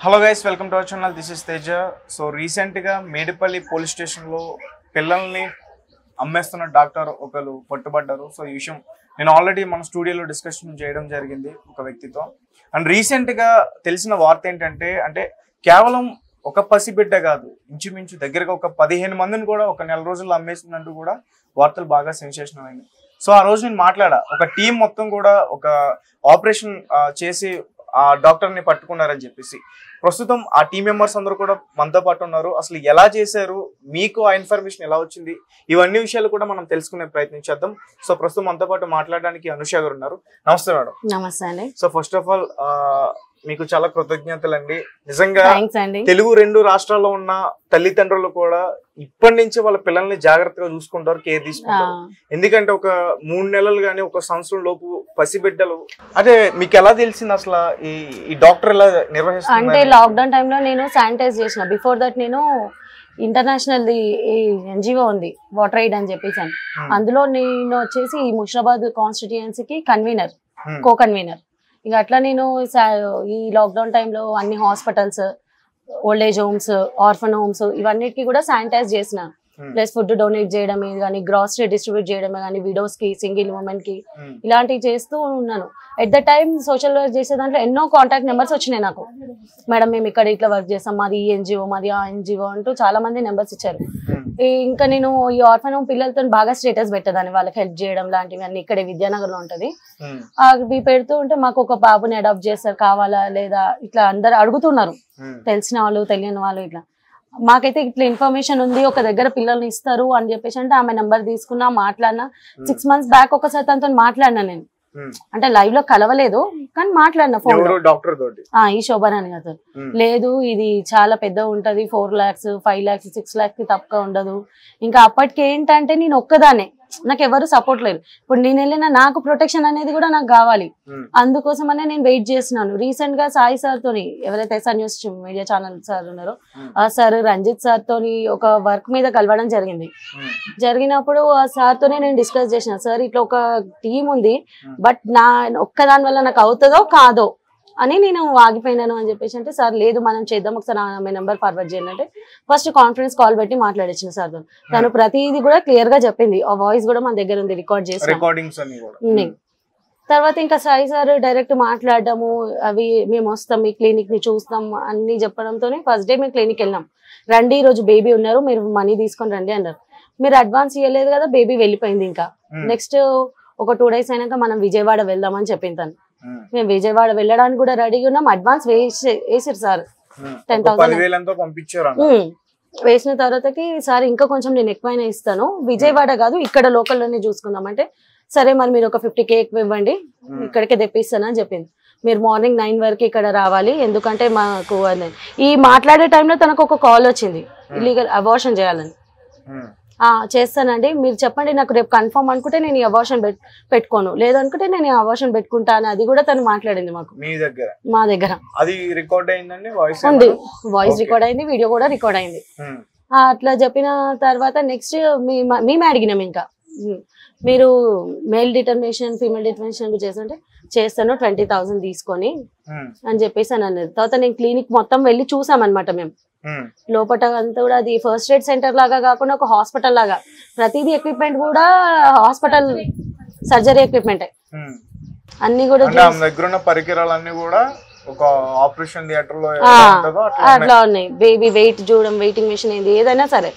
Hello guys, welcome to our channel. This is Teja. So రీసెంట్గా Medipalli police స్టేషన్లో పిల్లల్ని అమ్మేస్తున్న doctor ఒకరు పట్టుబడ్డారు. సో ఈ విషయం నేను ఆల్రెడీ మన స్టూడియోలో డిస్కషన్ చేయడం జరిగింది ఒక వ్యక్తితో. అండ్ రీసెంట్గా తెలిసిన వార్త ఏంటంటే, కేవలం ఒక పసిబిడ్డ కాదు, ఇంచుమించు దగ్గరగా ఒక 15 మందిని కూడా ఒక నెల రోజుల్లో అమ్మేసిందంటూ కూడా వార్తలు బాగా సెన్సేషనల్ అయినాయి. సో ఆ రోజు నేను మాట్లాడా, ఒక టీం మొత్తం కూడా ఒక ఆపరేషన్ చేసి ఆ డాక్టర్ని పట్టుకున్నారని చెప్పేసి. ప్రస్తుతం ఆ టీం మెంబర్స్ అందరూ కూడా మనతో పాటు ఉన్నారు. అసలు ఎలా చేశారు, మీకు ఆ ఇన్ఫర్మేషన్ ఎలా వచ్చింది, ఇవన్నీ విషయాలు కూడా మనం తెలుసుకునే ప్రయత్నం చేద్దాం. సో ప్రస్తుతం మనతో పాటు మాట్లాడడానికి అనుష గారు ఉన్నారు. నమస్తే మేడం. నమస్తే అండి. సో ఫస్ట్ ఆఫ్ ఆల్ మీకు చాలా కృతజ్ఞతలు అండి. నిజంగా తెలుగు 2 రాష్ట్రాల్లో ఉన్న తల్లిదండ్రులు కూడా ఇప్పటి నుంచి వాళ్ళ పిల్లల్ని జాగ్రత్తగా చూసుకుంటారు, కేర్ తీసుకుంటారు. ఎందుకంటే ఒక 3 నెలలు గానీ ఒక సంవత్సరం లోపు పసిబిడ్డలు. అదే మీకు ఎలా తెలిసింది అసలు ఈ డాక్టర్ ఎలా నిర్వహిస్తారు? అంటే లాక్డౌన్ టైంలో నేను శానిటైజ్ చేసిన. బిఫోర్ దట్ నేను ఇంటర్నేషనల్ ఎన్జిఓ ఉంది వాటర్ ఎయిడ్ అని చెప్పేసి, అందులో నేను వచ్చేసి ఈ ముషిరాబాద్ కాన్స్టిట్యుయెన్సీకి కన్వీనర్, కో కన్వీనర్. ఇక అట్లా నేను ఈ లాక్డౌన్ టైంలో అన్ని hospitals, old age homes, orphan homes ఇవన్నిటికీ కూడా శానిటైజ్ చేసిన. ప్లస్ ఫుడ్ డొనేట్ చేయడమే కానీ, గ్రాసరీ డిస్ట్రిబ్యూట్ చేయడమే కానీ, విడోస్ కి, సింగిల్ ఉమెన్ కి ఇలాంటివి చేస్తూ ఉన్నాను. At the time social work చేసే దాంట్లో ఎన్నో కాంటాక్ట్ నెంబర్స్ వచ్చినాయి నాకు. మేడం మేము ఇక్కడ ఇట్లా వర్క్ చేస్తాం, మాది ఈ ఎన్జిఓ, మాది ఆ ఎన్జిఓ అంటూ చాలా మంది నెంబర్స్ ఇచ్చారు. ఇంకా నేను ఈ ఆర్ఫన్ హోమ్ పిల్లలతో బాగా స్టేటస్ పెట్టేదాన్ని, వాళ్ళకి హెల్ప్ చేయడం లాంటివి అన్ని. ఇక్కడ విద్యానగర్ లో ఉంటది. అవి పెడుతూ ఉంటే మాకు ఒక బాబుని అడాప్ట్ చేస్తారు, కావాలా లేదా ఇట్లా అందరు అడుగుతున్నారు, తెలిసిన వాళ్ళు తెలియని వాళ్ళు. ఇట్లా మాకైతే ఇట్లా ఇన్ఫర్మేషన్ ఉంది, ఒక దగ్గర పిల్లల్ని ఇస్తారు అని చెప్పేసి అంటే ఆమె నెంబర్ తీసుకున్నా, మాట్లాడినా. 6 months బ్యాక్ ఒకసారి తనతో మాట్లాడినా నేను. అంటే లైవ్ లో కలవలేదు కానీ మాట్లాడిన ఫోన్ డాక్టర్ తోటి, ఈ శోభనాని గారు. లేదు ఇది చాలా పెద్ద ఉంటది, 4 lakhs 5 lakhs 6 lakhs కి తప్పక ఉండదు. ఇంకా అప్పటికి ఏంటంటే నేను ఒక్కదానే, నాకు ఎవరు సపోర్ట్ లేరు. ఇప్పుడు నేను వెళ్ళిన నాకు ప్రొటెక్షన్ అనేది కూడా నాకు కావాలి. అందుకోసమనే నేను వెయిట్ చేస్తున్నాను. రీసెంట్ గా సాయి సార్ తోని, ఎవరైతే SR news media channel sir ఉన్నారో ఆ సార్ రంజిత్ సార్ తోని ఒక వర్క్ మీద కలవడం జరిగింది. జరిగినప్పుడు ఆ సార్ తోనే నేను డిస్కస్ చేసిన, సార్ ఇట్లా ఒక టీం ఉంది, బట్ నా ఒక్కదాని వల్ల నాకు అవుతుందో కాదో అని నేను ఆగిపోయినాను అని చెప్పేసి అంటే, సార్ లేదు మనం చేద్దాం, ఒకసారి ఆమె నెంబర్ ఫార్వర్డ్ చేయండి అంటే ఫస్ట్ కాన్ఫరెన్స్ కాల్ పెట్టి మాట్లాడించిన సార్. తను ప్రతిదీ కూడా క్లియర్ గా చెప్పింది. ఆ వాయిస్ కూడా మన దగ్గర ఉంది, రికార్డ్ చేసి. తర్వాత ఇంకా సాయి సార్ డైరెక్ట్ మాట్లాడడము, అవి మేము వస్తాం మీ క్లినిక్ ని చూస్తాం అన్ని చెప్పడంతోనే ఫస్ట్ డే మేము క్లినిక్ వెళ్ళాం. రండి ఈ రోజు బేబీ ఉన్నారు, మీరు మనీ తీసుకొని రండి అన్నారు. మీరు అడ్వాన్స్ ఇవ్వలేదు కదా, బేబీ వెళ్ళిపోయింది. ఇంకా నెక్స్ట్ ఒక 2 days అయినాక మనం విజయవాడ వెళ్దామని చెప్పింది తను. మేము విజయవాడ వెళ్ళడానికి కూడా రెడీగా ఉన్నాం. అడ్వాన్స్ వేసారు సార్, 10,000 వేసిన తర్వాతకి సార్ ఇంకా కొంచెం నేను ఎక్కువైనా ఇస్తాను, విజయవాడ కాదు ఇక్కడ లోకల్లోనే చూసుకుందాం అంటే, సరే మరి మీరు ఒక 50K ఎక్కువ ఇవ్వండి, ఇక్కడికే తెప్పిస్తాను అని చెప్పింది. మీరు మార్నింగ్ 9 వరకు ఇక్కడ రావాలి, ఎందుకంటే మాకు ఈ మాట్లాడే టైంలో తనకు ఒక కాల్ వచ్చింది, ఇల్లీగల్ అబార్షన్ చేయాలని. చేస్తానండి, మీరు చెప్పండి నాకు రేపు కన్ఫర్మ్ అనుకుంటే నేను ఈ అబార్షన్ పెట్టుకోను, లేదనుకుంటే నేను ఈ అబార్షన్ పెట్టుకుంటాను. అది కూడా తను మాట్లాడింది మాకు, మా దగ్గర అది రికార్డ్ అయిందండి, వాయిస్ రికార్డ్ అయింది, వీడియో కూడా రికార్డ్ అయింది. అట్లా చెప్పిన తర్వాత నెక్స్ట్ మేము అడిగినాం, ఇంకా మీరు మేల్ డిటర్మినేషన్ ఫీమేల్ డిటర్మినేషన్ చేస్తుంటే చేస్తాను 20,000 తీసుకొని అని చెప్పేసి అని అన్నది. తర్వాత నేను క్లినిక్ మొత్తం వెళ్ళి చూసామన్నమాట. మేము లోపల అంతా కూడా అది ఫస్ట్ ఎయిడ్ సెంటర్ లాగా కాకుండా ఒక హాస్పిటల్ లాగా, ప్రతిదీ ఎక్విప్మెంట్ కూడా హాస్పిటల్ సర్జరీ ఎక్విప్మెంట్ అన్ని కూడా దగ్గర ఉన్న పరికరాలన్నీ కూడా ఒక ఆపరేషన్ థియేటర్ లో అట్లా ఉన్నాయి. బేబీ వెయిట్ చూడడం, వెయిటింగ్ మెషిన్ ఏంది ఏదైనా సరే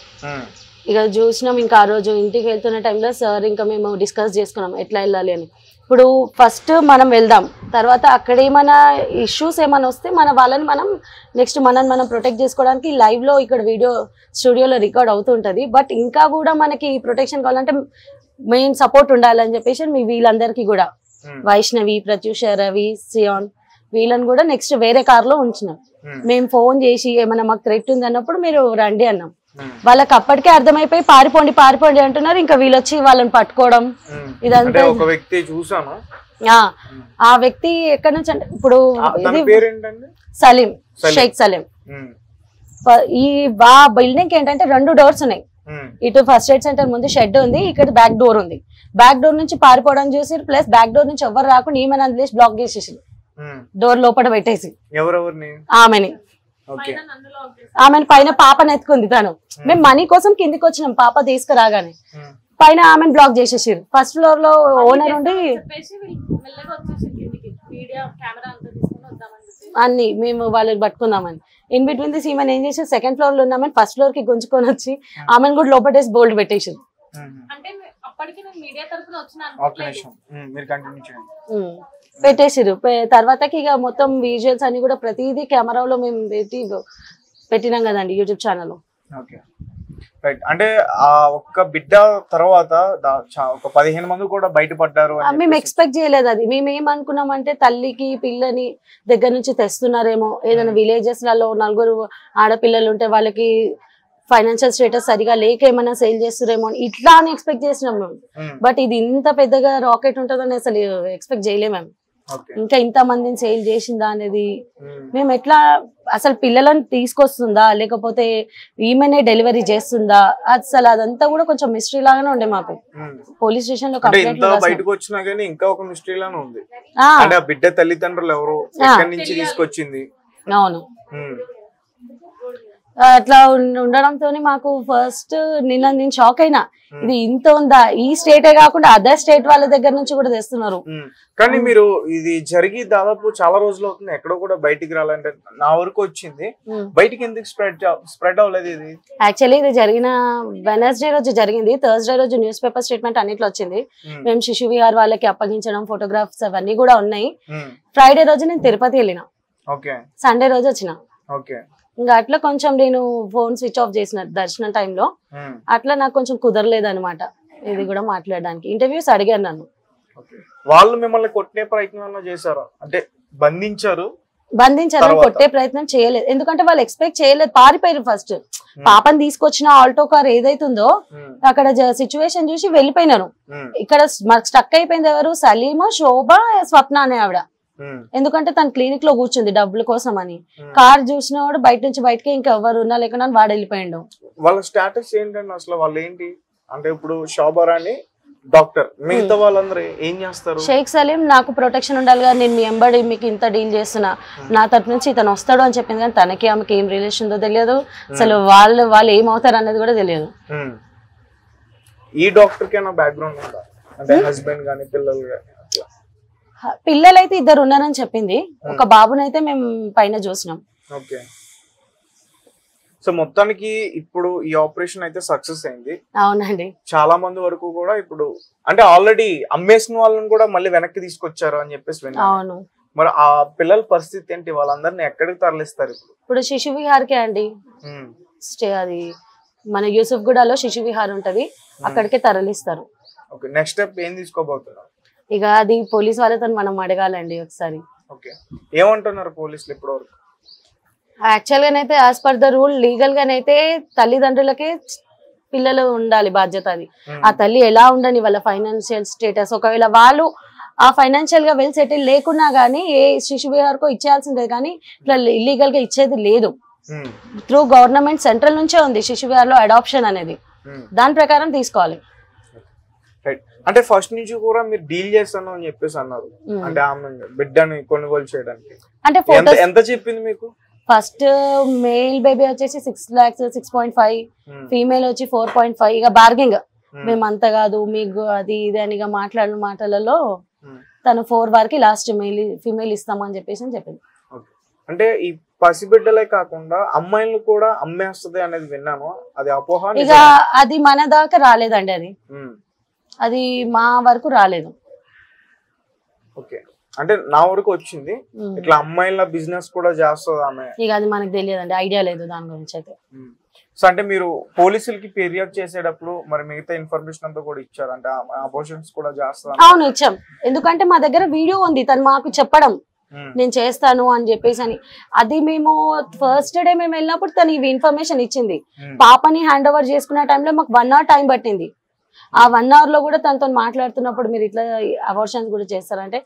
ఇక చూసినాం. ఇంకా ఆ రోజు ఇంటికి వెళ్తున్న టైంలో సార్ ఇంకా మేము డిస్కస్ చేసుకున్నాం ఎట్లా వెళ్ళాలి అని. ఇప్పుడు ఫస్ట్ మనం వెళ్దాం, తర్వాత అక్కడ ఏమైనా ఇష్యూస్ ఏమైనా వస్తే మన వాళ్ళని మనం నెక్స్ట్ మనం ప్రొటెక్ట్ చేసుకోవడానికి లైవ్ లో ఇక్కడ వీడియో స్టూడియోలో రికార్డ్ అవుతుంటది. బట్ ఇంకా కూడా మనకి ప్రొటెక్షన్ కావాలంటే మెయిన్ సపోర్ట్ ఉండాలని చెప్పేసి మీ వీళ్ళందరికీ కూడా వైష్ణవి, ప్రత్యూష, రవి, సియాన్ వీళ్ళని కూడా నెక్స్ట్ వేరే కార్ లో ఉంచినాం. మేము ఫోన్ చేసి ఏమైనా మాకు థ్రెట్ ఉంది అన్నప్పుడు మీరు రండి అన్నాం. వాళ్ళకి అప్పటికే అర్థమైపోయి పారిపోండి పారిపోండి అంటున్నారు. ఇంకా వీళ్ళు వచ్చి వాళ్ళని పట్టుకోవడం ఇదంతా. ఆ వ్యక్తి ఎక్కడి నుంచి అంటే, ఇప్పుడు సలీం, షేక్ సలీం. ఈ బిల్డింగ్ ఏంటంటే 2 doors ఉన్నాయి. ఇటు ఫస్ట్ ఎయిడ్ సెంటర్ ముందు షెడ్ ఉంది, ఇక్కడ బ్యాక్ డోర్ ఉంది. బ్యాక్ డోర్ నుంచి పారిపోవడం చూసి, ప్లస్ బ్యాక్ డోర్ నుంచి ఎవరు రాకుండా ఈమెను బ్లాక్ చేసేసి డోర్ లోపల పెట్టేసి ఆమెని ఓకే ఆమెను పైన పాపను ఎత్తుకుంది తను. మేము మనీ కోసం కిందికి వచ్చినాం పాప తీసుకురాగానే, పైన ఆమెను బ్లాక్ చేసేసారు. ఫస్ట్ ఫ్లోర్ లో ఓనర్ ఉండి అన్ని మేము వాళ్ళని పట్టుకుందామని ఇన్ బిట్వీన్ దిస్ ఈమెన్ ఏం చేసి సెకండ్ ఫ్లోర్ లో ఉన్నామని ఫస్ట్ ఫ్లోర్ కి గుంజుకొని వచ్చి ఆమెను కూడా లోపటేసి బోల్డ్ పెట్టేసారు. పెట్టేసారు. తర్వాతకి ఇక మొత్తం విజువల్స్ అన్ని కూడా ప్రతిదీ కెమెరాలో మేము పెట్టినాం కదండి యూట్యూబ్ ఛానల్. రైట్. అంటే ఆ ఒక్క బిడ్డ తర్వాత ఒక 15 మంది కూడా బయటపడ్డారు. మేము ఎక్స్పెక్ట్ చేయలేదు అది. మేము ఏమనుకున్నామంటే తల్లికి పిల్లని దగ్గర నుంచి తెస్తున్నారేమో, ఏదైనా విలేజెస్ లలో 4 ఆడపిల్లలు ఉంటే వాళ్ళకి ఫైనాన్షియల్ స్టేటస్ సరిగా లేక ఏమైనా సేల్ చేస్తారేమో ఇట్లా అని ఎక్స్పెక్ట్ చేసినాం మేము. బట్ ఇది ఇంత పెద్దగా రాకెట్ ఉంటుందని అసలు ఎక్స్పెక్ట్ చేయలేము మేము. ఇంకా ఇంత మందిని సేల్ చేసిందా అనేది మేము ఎట్లా, అసలు పిల్లలను తీసుకొస్తుందా లేకపోతే ఈమెనే డెలివరీ చేస్తుందా, అసలు అదంతా కూడా కొంచెం మిస్టరీ లాగానే ఉండే మాకు. పోలీస్ స్టేషన్ లో కంప్లైంట్ బయటకు వచ్చినా గానీ ఇంకా ఒక మిస్టరీ లానే ఉంది. అంటే ఆ బిడ్డ తల్లిదండ్రులు ఎవరు, ఎక్కడి నుంచి తీసుకొచ్చింది. అవును, అట్లా ఉండడంతో మాకు ఫస్ట్ నేను షాక్ అయినా, ఇది ఇంత ఉందా, ఈ స్టేటే కాకుండా అదర్ స్టేట్ వాళ్ళ దగ్గర నుంచి కూడా తెస్తున్నారు. కానీ మీరు ఇది జరిగి దాదాపు చాలా రోజులు అవుతుంది, ఎక్కడో కూడా బయటికి రాలంటే నా వరకు వచ్చింది, బయటికి ఎందుకు స్ప్రెడ్ అవ్వలేదు ఇది? యాక్చువల్లీ ఇది జరిగిన వెనస్డే రోజు జరిగింది, థర్స్డే రోజు న్యూస్ పేపర్ స్టేట్మెంట్ అన్నిట్లో వచ్చింది. మేము శిశు విహార్ వాళ్ళకి అప్పగించడం, ఫోటోగ్రాఫ్స్ అవన్నీ కూడా ఉన్నాయి. ఫ్రైడే రోజు నేను తిరుపతి వెళ్ళిన, సండే రోజు వచ్చిన. ఇంకా అట్లా కొంచెం నేను ఫోన్ స్విచ్ ఆఫ్ చేసిన దర్శనం టైంలో, అట్లా నాకు కొంచెం కుదరలేదు అనమాట ఇది కూడా మాట్లాడడానికి. ఇంటర్వ్యూస్ అడిగారు నన్ను. వాళ్ళు మిమ్మల్ని కొట్టే ప్రయత్నం చేశారు అంటే బంధించారు కొట్టే ప్రయత్నం చేయలేదు, ఎందుకంటే వాళ్ళు ఎక్స్పెక్ట్ చేయలేదు, పారిపోయారు. ఫస్ట్ పాపని తీసుకొచ్చిన ఆల్టో కార్ ఏదైతుందో అక్కడ సిచ్యువేషన్ చూసి వెళ్ళిపోయినారు. ఇక్కడ మాకు స్టక్ అయిపోయింది ఎవరు, సలీమ, శోభ, స్వప్న అనే ఆవిడ. ఎందుకంటే తన క్లినిక్ లో కూర్చుంది డబ్బుల కోసం అని. కార్ చూసిన వాడు బయట నుంచి బయటకి ఇంకా ఎవరు ఉన్నా లేకుండా వాడు వెళ్ళిపోయాడు. వాళ్ళ స్టేటస్ ఏంటంటే అసలు వాళ్ళు ఏంటి అంటే, ఇప్పుడు శోభరాని డాక్టర్, మిగతా వాళ్ళందరూ ఏం చేస్తారు? షేక్ సలీం నాకు ప్రొటెక్షన్ ఉండాలి కదా, నేను మీ ఎంబడి మీకు ఇంత డీల్ చేస్తున్నా, నా తరపు నుంచి ఇతను వస్తాడు అని చెప్పింది. కానీ తనకి ఆమెకి ఏం రిలేషన్ ఉందో తెలియదు, అసలు వాళ్ళు ఏమవుతారు అనేది కూడా తెలియదు. ఈ డాక్టర్ కి బ్యాక్గ్రౌండ్ ఉందా అంటే హస్బెండ్ గానీ పిల్లలు గానీ? పిల్లలైతే 2 ఉన్నారని చెప్పింది, ఒక బాబునైతే మేము పైన చూసినాం. ఓకే. సో మొత్తానికి ఇప్పుడు ఈ ఆపరేషన్ అయితే సక్సెస్ అయింది. అవునండి. చాలా మంది వరకు కూడా ఇప్పుడు అంటే ఆల్రెడీ అమ్మేసిన వాళ్ళని కూడా మళ్ళీ వెనక్కి తీసుకొచ్చారు అని చెప్పేసి విన్నాను. అవును. మరి ఆ పిల్లల పరిస్థితి ఏంటి, వాళ్ళందరినీ ఎక్కడికి తరలిస్తారు ఇప్పుడు శిశు విహార్కే అండి స్టే, అది మన యూసుఫ్ గూడలో శిశు విహార్ ఉంటది, అక్కడికే తరలిస్తారు. ఓకే. నెక్స్ట్ స్టెప్ ఏం తీసుకోబోతున్నారు? ఇక అది పోలీస్ వాళ్ళతో మనం అడగాలండి ఒకసారి. ఓకే. ఏమంటున్నారు పోలీసులు ఇప్పటి వరకు? యాక్చువల్ గానైతే as per the rule legal గానైతే తల్లిదండ్రులకే పిల్లలు ఉండాలి బాధ్యత. అది ఆ తల్లి ఎలా ఉండని వాళ్ళ ఫైనాన్షియల్ స్టేటస్, ఒకవేళ వాళ్ళు ఆ ఫైనాన్షియల్ గా వెల్ సెటిల్ లేకున్నా గానీ ఏ శిశు విహార్కో ఇచ్చేయాల్సిందే, కానీ ఇట్లా ఇల్లీగల్ గా ఇచ్చేది లేదు. త్రూ గవర్నమెంట్ సెంట్రల్ నుంచే ఉంది శిశు విహార్ లో అడాప్షన్ అనేది, దాని ప్రకారం తీసుకోవాలి. అంటే ఫస్ట్ నుంచి కూడా మీరు డీల్ చేస్తాను అని చెప్పేసి అన్నారు, అంటే ఆమె బిడ్డని కొనుగోలు చేయడానికి. అంటే ఎంత చెప్పింది మీకు? ఫస్ట్ మేల్ బేబీ వచ్చేసి 6 lakhs 6.5, ఫీమేల్ వచ్చి 4.5. ఇక బార్గింగ్ మేము అంత కాదు మీకు అది ఇది అని మాట్లాడిన మాటలలో తను 4 వరకు లాస్ట్ ఫీమేల్ ఇస్తామని చెప్పేసి చెప్పింది. అంటే ఈ పసిబిడ్డలే కాకుండా అమ్మాయిలు కూడా అమ్మేస్తుంది అనేది విన్నాను, అది అపోహ? ఇక అది మన దాకా రాలేదండి, అది మా వరకు రాలేదు. ఓకే. అంటే నా వరకు వచ్చింది ఇట్లా అమ్మాయిల బిజినెస్ కూడా చేస్తుంది ఆమె, ఇక అది మనకు తెలియదండి, ఐడియా లేదు దాని గురించి అయితే. సో అంటే మీరు పోలీసులకి ఫిర్యాదు చేసేటప్పుడు మరి మిగతా ఇన్ఫర్మేషన్ అంతా కూడా ఇచ్చారు, అంటే అబోర్షన్స్ కూడా చేస్తారు? అవును ఇచ్చాం, ఎందుకంటే మా దగ్గర వీడియో ఉంది తను మాకు చెప్పడం నేను చేస్తాను అని చెప్పేసి అని. అది మేము ఫస్ట్ డే మేము వెళ్ళినప్పుడు తను ఇవి ఇన్ఫర్మేషన్ ఇచ్చింది. పాపని హ్యాండ్ ఓవర్ చేసుకునే టైంలో మాకు 1 hour టైం పట్టింది. ఆ 1 hour లో కూడా తనతో మాట్లాడుతున్నప్పుడు మీరు ఇట్లా అబార్షన్స్ కూడా చేస్తారంటే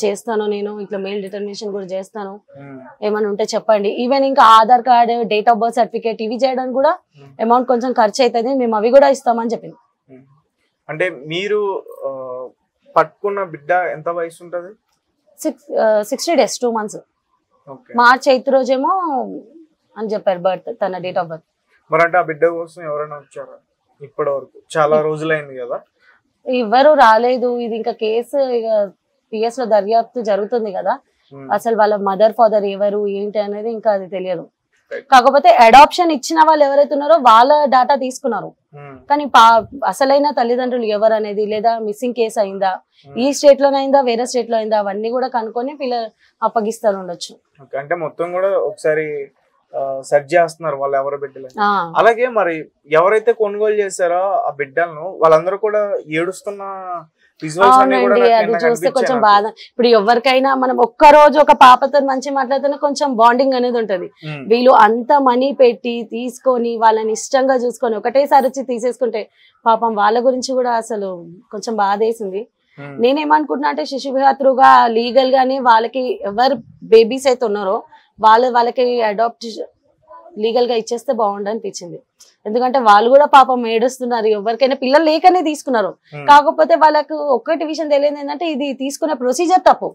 చేస్తాను, నేను ఇట్లా మెయిల్ డిటర్మినేషన్ కూడా చేస్తాను, ఏమైనా ఉంటే చెప్పండి. ఈవెన్ ఇంకా Aadhaar card, date of birth certificate ఇవి చేయడానికి కూడా అమౌంట్ కొంచెం ఖర్చు అవుతుంది, మేము అవి కూడా ఇస్తామని చెప్పింది. అంటే మీరు పట్టుకున్న బిడ్డ ఎంత వయసు ఉంటుంది? 60 days 2 months. మార్చ్ 8th రోజేమో అని చెప్పారు బర్త్, తన డేట్ ఆఫ్ బర్త్. మరి అంటే ఆ బిడ్డ కోసం ఎవరైనా వచ్చారా ఇప్పటి వరకు? చాలా రోజులైంది కదా. ఎవరు రాలేదు. ఇది ఇంకా కేసు ఇక పిఎస్ లో దర్యాప్తు జరుగుతుంది కదా, అసలు వాళ్ళ మదర్ ఫాదర్ ఎవరు ఏంటి అనేది ఇంకా అది తెలియదు. కాకపోతే అడాప్షన్ ఇచ్చిన వాళ్ళు ఎవరైతే ఉన్నారో వాళ్ళ డాటా తీసుకున్నారు, కానీ అసలైన తల్లిదండ్రులు ఎవరు అనేది, లేదా మిస్సింగ్ కేసు అయిందా, ఈ స్టేట్ లోనైందా వేరే స్టేట్ లో అయిందా, అవన్నీ కూడా కనుక్కొని పిల్లలు అప్పగిస్తారు ఉండొచ్చు. అంటే మొత్తం కూడా ఒకసారి సెర్చ్ చేస్తున్నారు వాళ్ళు ఎవరు బిడ్డలు. అలాగే మరి ఎవరైతే కొనుగోలు చేశారో ఆ బిడ్డలను వాళ్ళందరూ కూడా ఏడుస్తున్న అవునండి, అది చూస్తే కొంచెం బాధ. ఇప్పుడు ఎవరికైనా మనం ఒక్క రోజు ఒక పాపతో మంచి మాట్లాడితేనే కొంచెం బాండింగ్ అనేది ఉంటది. వీళ్ళు అంత మనీ పెట్టి తీసుకొని వాళ్ళని ఇష్టంగా చూసుకొని ఒకటేసారి వచ్చి తీసేసుకుంటే పాపం వాళ్ళ గురించి కూడా అసలు కొంచెం బాధ వేసింది. నేనేమనుకుంటున్నా అంటే శిశువిహాతృగా లీగల్ గానే వాళ్ళకి ఎవరు బేబీస్ అయితే ఉన్నారో వాళ్ళకి అడాప్ట్ లీగల్ గా ఇచ్చేస్తే బాగుండు అనిపించింది. ఎందుకంటే వాళ్ళు కూడా పాపం ఏడుస్తున్నారు, ఎవరికైనా పిల్లలు లేకనే తీసుకున్నారు. కాకపోతే వాళ్ళకు ఒక్కటి విషయం తెలియదు ఏంటంటే ఇది తీసుకునే ప్రొసీజర్ తప్పు.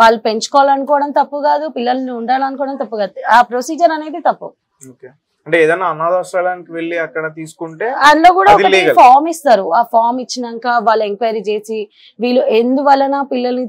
వాళ్ళు పెంచుకోవాలనుకోవడం తప్పు కాదు, పిల్లల్ని ఉండాలనుకోవడం తప్పు కాదు, ఆ ప్రొసీజర్ అనేది తప్పు. అంటే ఏదైనా అనాథాశ్రయానికి వెళ్ళి అక్కడ తీసుకుంటే అందులో కూడా ఒకటి ఫామ్ ఇస్తారు. ఆ ఫామ్ ఇచ్చినాక వాళ్ళు ఎంక్వైరీ చేసి వీళ్ళు ఎందువలన పిల్లల్ని